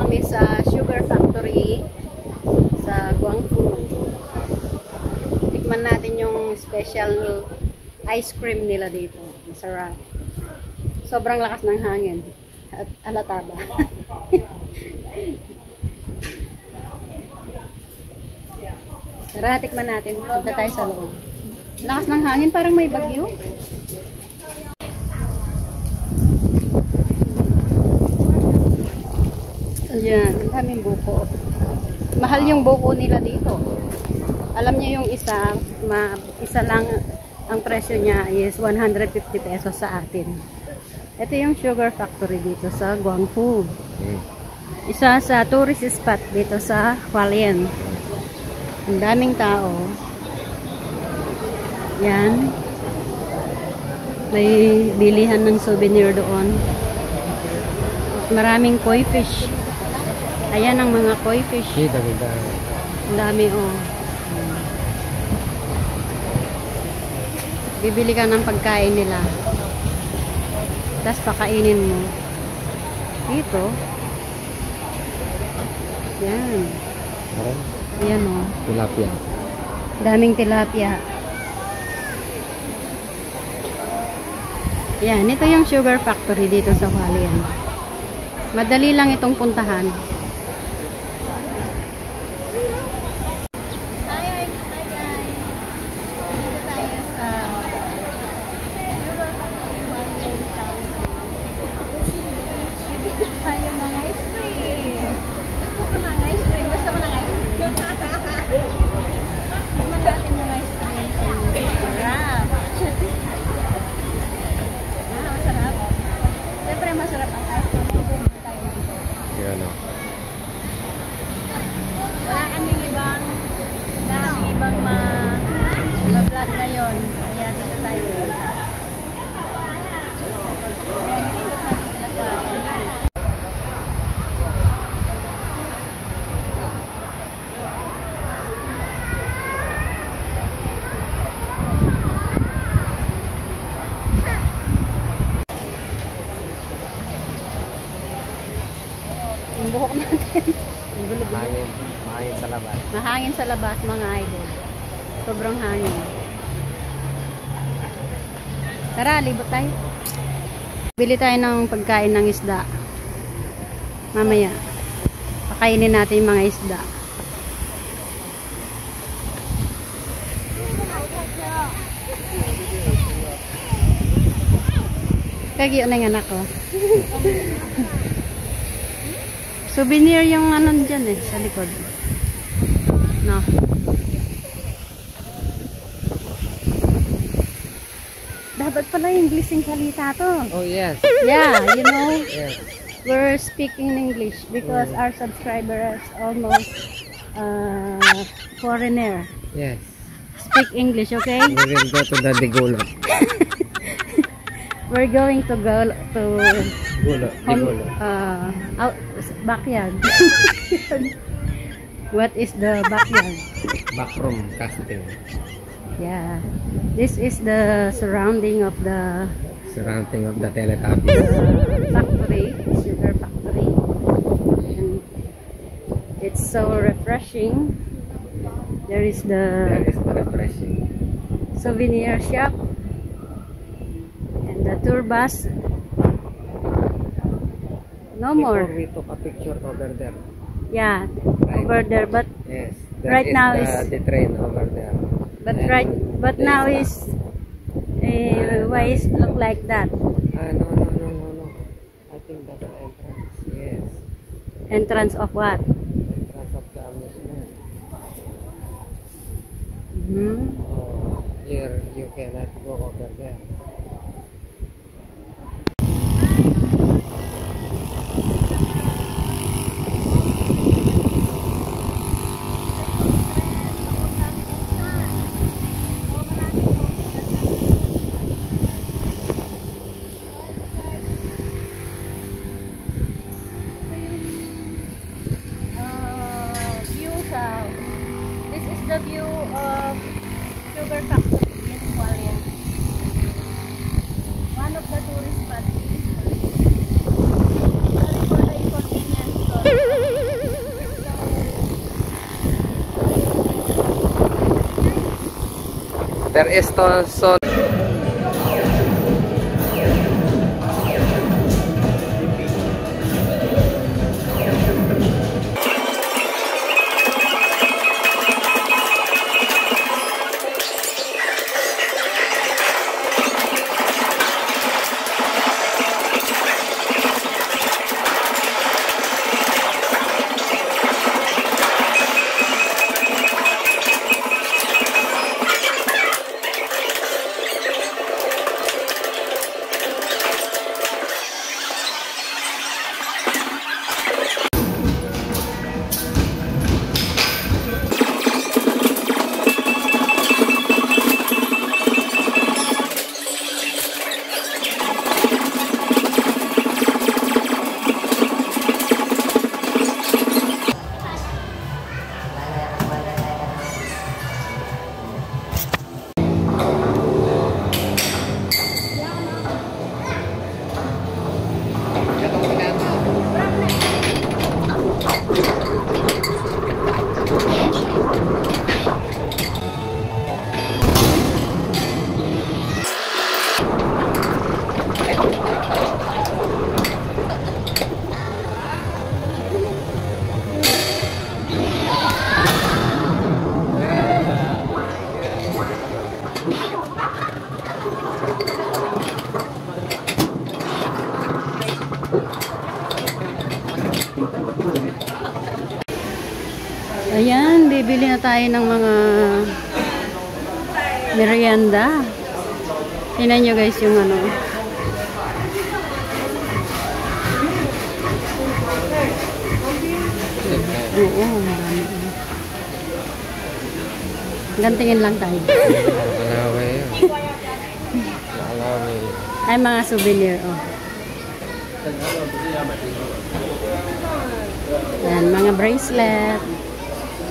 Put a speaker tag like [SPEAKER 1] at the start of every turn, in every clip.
[SPEAKER 1] kami sa sugar factory sa Guangfu. Tikman natin yung special ice cream nila dito. Masarap. Sobrang lakas ng hangin. At halata ba? Tara, tikman natin. Punta tayo sa loob. Lakas ng hangin, parang may bagyo. Ayan, ang daming buko. Mahal yung buko nila dito. Alam niyo yung isa lang ang presyo niya is 150 pesos sa atin. Ito yung sugar factory dito sa Guangfu. Isa sa tourist spot dito sa Hualien. Ang daming tao. Yan. May bilihan ng souvenir doon. Maraming koi fish. Ayan ang mga koi fish. Ang dami oh. Bibili ka ng pagkain nila. Tapos pakainin mo. Dito. Yan. Yan oh.
[SPEAKER 2] Tilapia.
[SPEAKER 1] Daming tilapia. Yan. Ito yung sugar factory dito sa Hualien. Madali lang itong puntahan. Vlog ngayon. Kaya dito tayo. Yung buhok natin.
[SPEAKER 2] Mahangin sa labas.
[SPEAKER 1] Mahangin sa labas mga idol. Sobrang hangin. Tara, libot tayo. Bili tayo ng pagkain ng isda. Mamaya. Pakainin natin yung mga isda. Kagyo na yung anak ko. Souvenir yung ano dyan eh, sa likod. No. Dapat pala English yung salita to.
[SPEAKER 2] Oh yes.
[SPEAKER 1] Yeah, you know.
[SPEAKER 2] Yes.
[SPEAKER 1] We're speaking English because our subscribers almost foreigner.
[SPEAKER 2] Yes.
[SPEAKER 1] Speak English, okay?
[SPEAKER 2] We will go to the Digolo.
[SPEAKER 1] We're going to go to
[SPEAKER 2] Digolo.
[SPEAKER 1] out backyard. What is the backyard?
[SPEAKER 2] Backroom casting.
[SPEAKER 1] Yeah. This is the surrounding of the
[SPEAKER 2] Teletubbies.
[SPEAKER 1] Factory, sugar factory. And it's so refreshing. There is the
[SPEAKER 2] refreshing.
[SPEAKER 1] souvenir shop and the tour bus. No more.
[SPEAKER 2] Before we took a picture over there.
[SPEAKER 1] Yeah,
[SPEAKER 2] Right.
[SPEAKER 1] over there. But
[SPEAKER 2] Yes.
[SPEAKER 1] right now is
[SPEAKER 2] the train over there.
[SPEAKER 1] but now is why is look like that?
[SPEAKER 2] No. I think that's the entrance. Yes.
[SPEAKER 1] Entrance of what?
[SPEAKER 2] Entrance of the amusement. Here you cannot go over there.
[SPEAKER 1] This is the view of sugar factory in Hualien. One of the tourist spots. Sorry for the inconvenience.
[SPEAKER 3] There is also
[SPEAKER 1] ayan, bibili na tayo ng mga merienda. Tingnan nyo guys yung ano. Oo, marami. Gantingin lang tayo.
[SPEAKER 3] Malawi. Malawi.
[SPEAKER 1] Ay, mga souvenir, oh. Ayan, mga bracelet.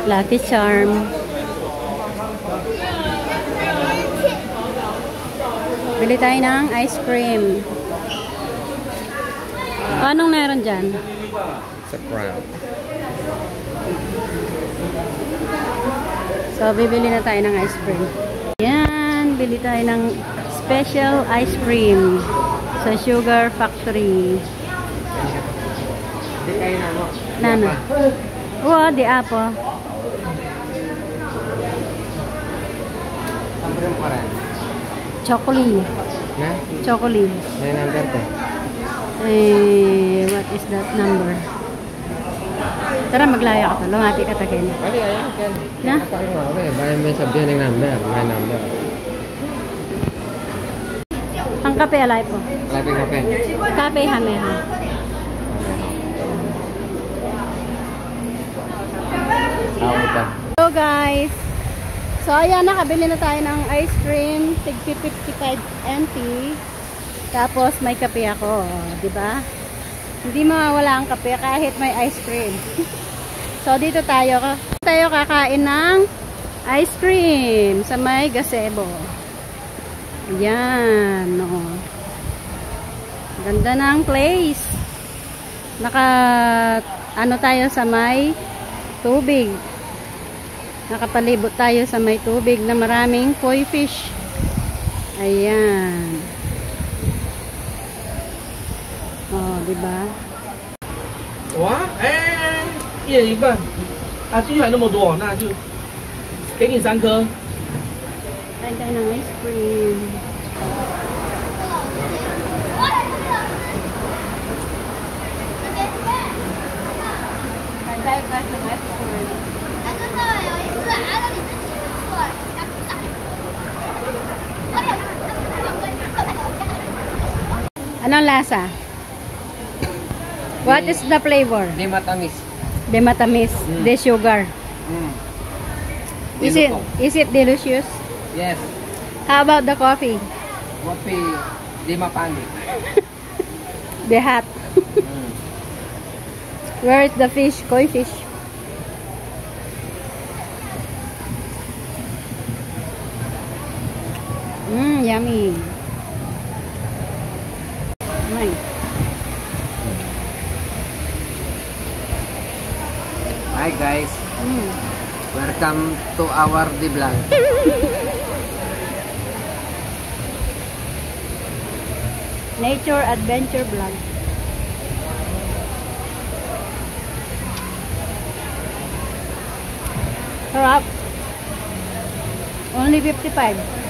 [SPEAKER 1] Lucky Charm. Bili tayo ng ice cream. Anong meron dyan?
[SPEAKER 3] Sa crown.
[SPEAKER 1] So, bibili na tayo ng ice cream. Yan, bili tayo ng special ice cream sa Sugar Factory.
[SPEAKER 3] Di kayo na mo.
[SPEAKER 1] Nana. Oo, di apo.
[SPEAKER 3] Sampai yung paran.
[SPEAKER 1] Chocolate.
[SPEAKER 3] Na?
[SPEAKER 1] Chocolate.
[SPEAKER 3] May number to.
[SPEAKER 1] What is that number? Tara, maglaya ka to. Lumati ka tagin.
[SPEAKER 3] Kali, ayan.
[SPEAKER 1] Na?
[SPEAKER 3] Okay, bayan may sabihan ng number. May number.
[SPEAKER 1] Ang kape alay po.
[SPEAKER 3] Laping kape.
[SPEAKER 1] Kape hame ha. So guys, so ayan, nakabili na tayo ng ice cream, tig 55 NT. Tapos may kape ako, di ba? Hindi mawawala ang kape kahit may ice cream. So dito tayo kakain ng ice cream sa may gazebo. Ayan, no. Ganda ng place. Ano tayo sa may tubig. Nakapalibot tayo sa may tubig na maraming koi fish. Ayan. Oh, di ba?
[SPEAKER 4] 哇，哎，一人一份，啊，继续还那么多，那就给你3颗。
[SPEAKER 1] Kain tayo ng ice cream. Kain tayo guys ng ice cream. Anong lasa? What is the flavor?
[SPEAKER 3] Di matamis.
[SPEAKER 1] De matamis, de sugar.
[SPEAKER 3] Di lutong.
[SPEAKER 1] Is it delicious?
[SPEAKER 3] Yes.
[SPEAKER 1] How about the coffee?
[SPEAKER 3] Kopi di mapangit.
[SPEAKER 1] The hot. Where is the fish? Koi fish. Yummy. Nice.
[SPEAKER 3] Hi guys. Welcome to our vlog.
[SPEAKER 1] Nature Adventure Vlog. Sarap. Only 55.